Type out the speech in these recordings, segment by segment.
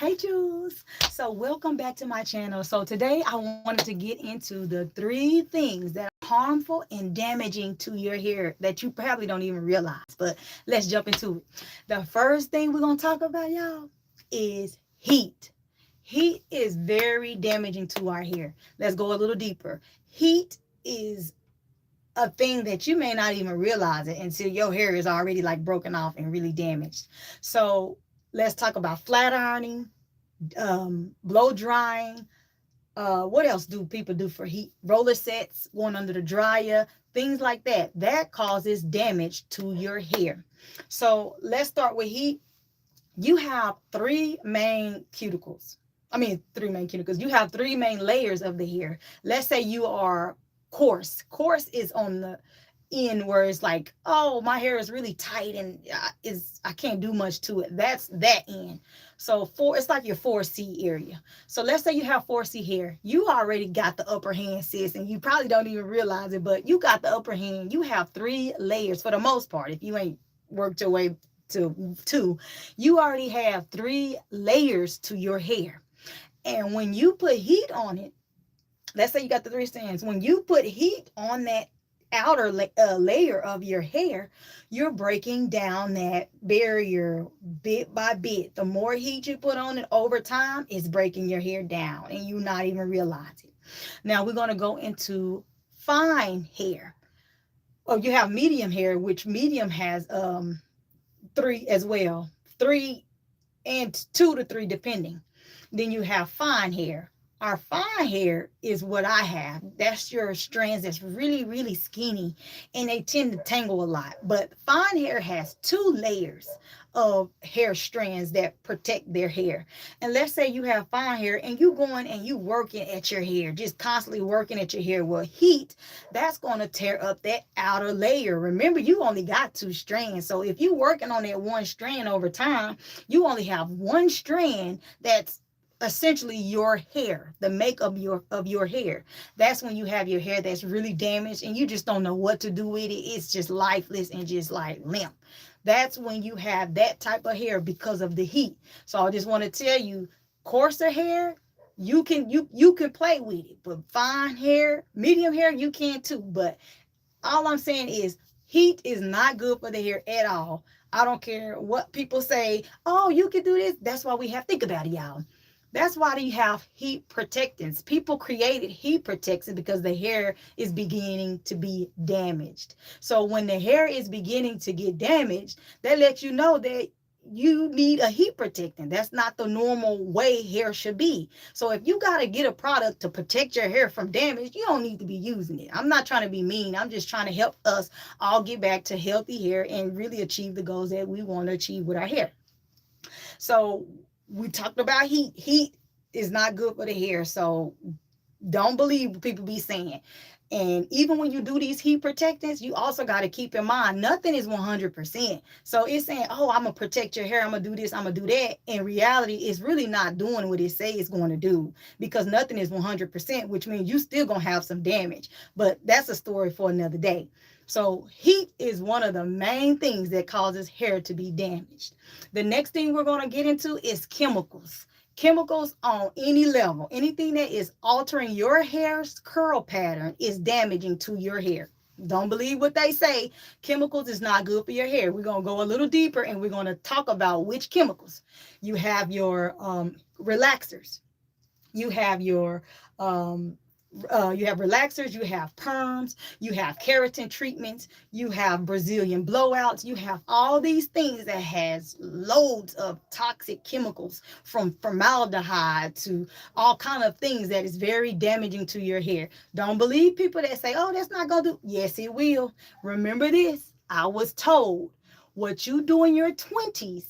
Hey Jules. So welcome back to my channel. So today I wanted to get into the three things that are harmful and damaging to your hair that you probably don't even realize. But let's jump into it. The first thing we're going to talk about, y'all, is heat. Heat is very damaging to our hair. Let's go a little deeper. Heat is a thing that you may not even realize it until your hair is already like broken off and really damaged. So let's talk about flat ironing, blow drying. What else do people do for heat? Roller sets, going under the dryer, things like that. That causes damage to your hair. So let's start with heat. You have three main cuticles. Three main cuticles. You have three main layers of the hair. Let's say you are coarse. Coarse is on the end where it's like, oh, my hair is really tight and is I can't do much to it. That's that end. So it's like your 4C area. So let's say you have 4C hair. You already got the upper hand, sis, and you probably don't even realize it, but you got the upper hand. You have three layers for the most part. If you ain't worked your way to two, you already have three layers to your hair. And when you put heat on it, let's say you got the three strands. When you put heat on that outer layer of your hair, you're breaking down that barrier bit by bit. The more heat you put on it over time, it's breaking your hair down and you not even realize it. Now we're going to go into fine hair. Oh, you have medium hair, which medium has three as well. Three and two to three depending. Then you have fine hair. Our fine hair is what I have. That's your strands that's really, really skinny and they tend to tangle a lot. But fine hair has two layers of hair strands that protect their hair. And let's say you have fine hair and you going and you working at your hair, just constantly working at your hair. Well, heat, that's going to tear up that outer layer. Remember, you only got two strands. So if you working on that one strand over time, you only have one strand that's essentially your hair, the make of your hair. That's when you have your hair that's really damaged and you just don't know what to do with it. It's just lifeless and just like limp. That's when you have that type of hair because of the heat. So I just want to tell you, coarser hair, you can play with it, but fine hair, medium hair, you can too. But all I'm saying is heat is not good for the hair at all. I don't care what people say. Oh, you can do this. That's why we have, think about it, y'all. That's why you have heat protectants. People created heat protectants because the hair is beginning to be damaged. So when the hair is beginning to get damaged, that lets you know that you need a heat protectant. That's not the normal way hair should be. So if you got to get a product to protect your hair from damage, you don't need to be using it. I'm not trying to be mean. I'm just trying to help us all get back to healthy hair and really achieve the goals that we want to achieve with our hair. So we talked about heat. Heat is not good for the hair. So don't believe what people be saying. And even when you do these heat protectants, you also got to keep in mind nothing is 100%. So it's saying, oh, I'm going to protect your hair. I'm going to do this. I'm going to do that. In reality, it's really not doing what it say it's going to do because nothing is 100%, which means you still going to have some damage. But that's a story for another day. So heat is one of the main things that causes hair to be damaged. The next thing we're going to get into is chemicals. Chemicals on any level, anything that is altering your hair's curl pattern is damaging to your hair. Don't believe what they say. Chemicals is not good for your hair. We're going to go a little deeper and we're going to talk about which chemicals. You have your relaxers. You have your you have relaxers, you have perms, you have keratin treatments, you have Brazilian blowouts, you have all these things that has loads of toxic chemicals from formaldehyde to all kind of things that is very damaging to your hair. Don't believe people that say, oh, that's not going to do. Yes, it will. Remember this. I was told what you do in your 20s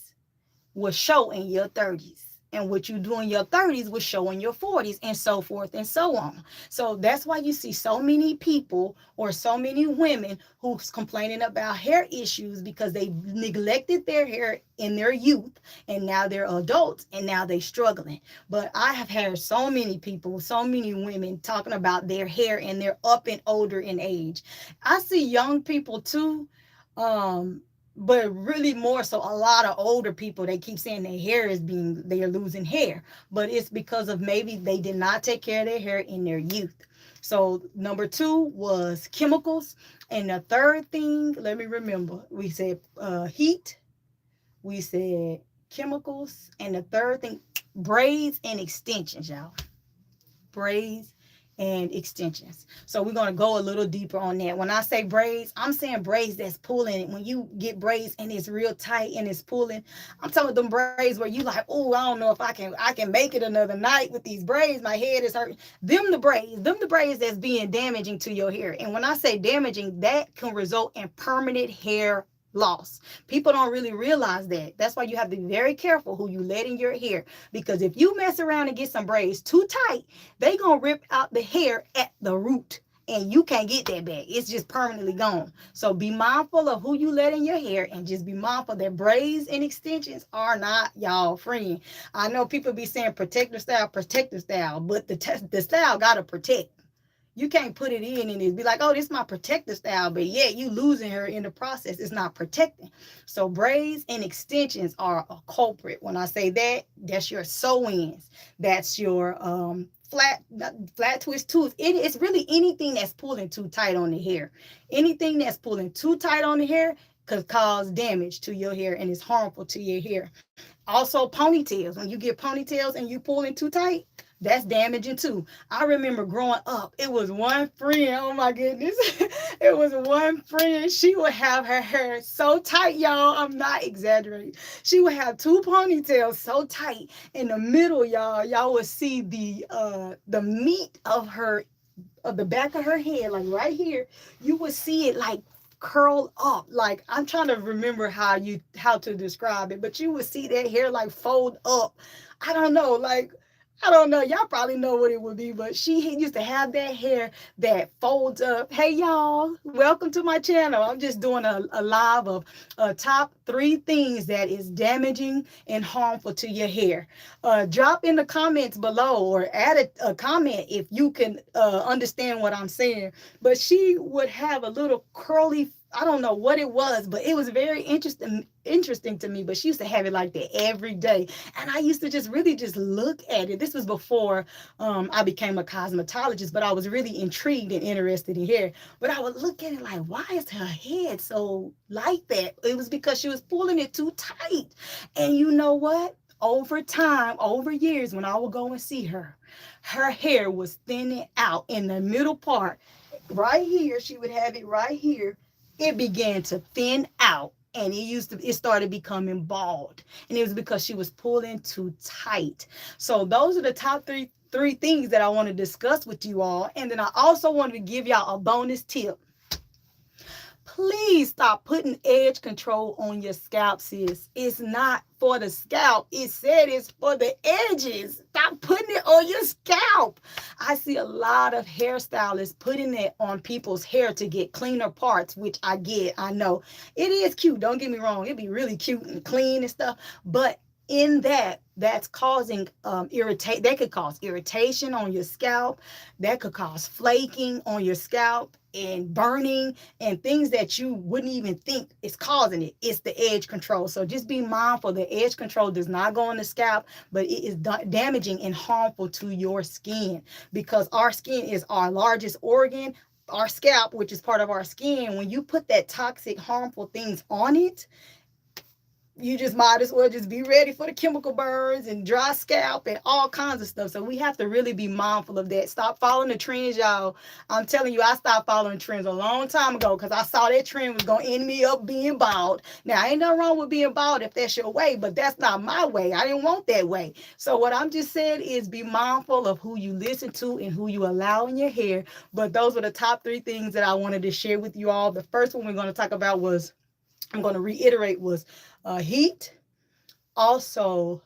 will show in your 30s. And what you do in your 30s will show in your 40s and so forth and so on. So that's why you see so many people or so many women who's complaining about hair issues because they neglected their hair in their youth and now they're adults and now they're struggling. But I have heard so many people, so many women talking about their hair and they're up and older in age. I see young people too. but really more so a lot of older people, they keep saying their hair is being, they are losing hair, but it's because of maybe they did not take care of their hair in their youth. So number two was chemicals. And the third thing, let me remember, we said heat, we said chemicals, and the third thing, braids and extensions, y'all. Braids and extensions. So we're going to go a little deeper on that. When I say braids, I'm saying braids that's pulling. When you get braids and it's real tight and it's pulling, I'm talking about them braids where you like, oh, I don't know if I can make it another night with these braids. My head is hurting. Them the braids that's being damaging to your hair. And when I say damaging, that can result in permanent hair loss. People don't really realize that. That's why you have to be very careful who you let in your hair, because if you mess around and get some braids too tight, they gonna rip out the hair at the root, and you can't get that back. It's just permanently gone. So be mindful of who you let in your hair, and just be mindful that braids and extensions are not y'all friend. I know people be saying protector style, but the style gotta protect. You can't put it in and it be like, oh, this is my protective style, but yet you losing her in the process. It's not protecting. So braids and extensions are a culprit. When I say that, that's your sew-ins. That's your flat twist tooth. It's really anything that's pulling too tight on the hair. Anything that's pulling too tight on the hair could cause damage to your hair and is harmful to your hair. Also, ponytails. When you get ponytails and you pulling too tight, that's damaging too. I remember growing up, it was one friend, oh my goodness. It was one friend. She would have her hair so tight, y'all. I'm not exaggerating. She would have two ponytails so tight in the middle, y'all. Y'all would see the meat of the back of her head, like right here. You would see it like curl up. Like, I'm trying to remember how to describe it, but you would see that hair like fold up. I don't know, like, I don't know. Y'all probably know what it would be, but she used to have that hair that folds up. Hey, y'all, welcome to my channel. I'm just doing a live of top 3 things that is damaging and harmful to your hair. Drop in the comments below, or add a comment if you can understand what I'm saying. But she would have a little curly, I don't know what it was, but it was very interesting to me. But she used to have it like that every day, and I used to just really just look at it. This was before I became a cosmetologist, but I was really intrigued and interested in hair. But I would look at it like, why is her head so like that? It was because she was pulling it too tight. And you know what? Over time, over years, when I would go and see her, her hair was thinning out in the middle part. Right here, she would have it right here. It began to thin out, and it started becoming bald, and it was because she was pulling too tight. So those are the top three things that I want to discuss with you all. And then I also wanted to give y'all a bonus tip. Please stop putting edge control on your scalp, sis. It's not for the scalp. It said it's for the edges. Stop putting it on your scalp. I see a lot of hairstylists putting it on people's hair to get cleaner parts, which I get. I know it is cute. Don't get me wrong. It'd be really cute and clean and stuff. But in that's causing irritate. That could cause irritation on your scalp. That could cause flaking on your scalp and burning and things that you wouldn't even think is causing it. It's the edge control. So just be mindful. The edge control does not go on the scalp, but it is damaging and harmful to your skin, because our skin is our largest organ. Our scalp, which is part of our skin, when you put that toxic, harmful things on it, you just might as well just be ready for the chemical burns and dry scalp and all kinds of stuff. So we have to really be mindful of that. Stop following the trends, y'all. I'm telling you, I stopped following trends a long time ago because I saw that trend was going to end me up being bald. Now, ain't nothing wrong with being bald if that's your way, but that's not my way. I didn't want that way. So what I'm just saying is be mindful of who you listen to and who you allow in your hair. But those were the top 3 things that I wanted to share with you all. The first one we're going to talk about was, I'm going to reiterate, was heat, also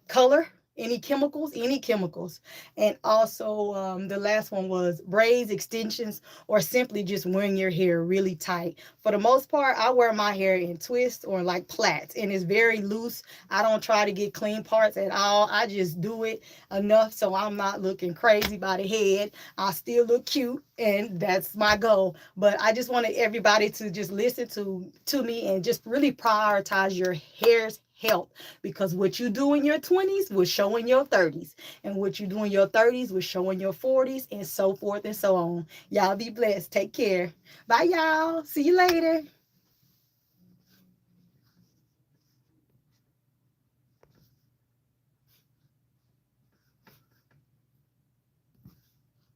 color, any chemicals. And also the last one was braids, extensions, or simply just wearing your hair really tight. For the most part, I wear my hair in twists or like plaits, and it's very loose. I don't try to get clean parts at all. I just do it enough so I'm not looking crazy by the head. I still look cute, and that's my goal. But I just wanted everybody to just listen to me and just really prioritize your hair's health, because what you do in your 20s will show in your 30s, and what you do in your 30s will show in your 40s, and so forth and so on. Y'all be blessed. Take care. Bye, y'all. See you later.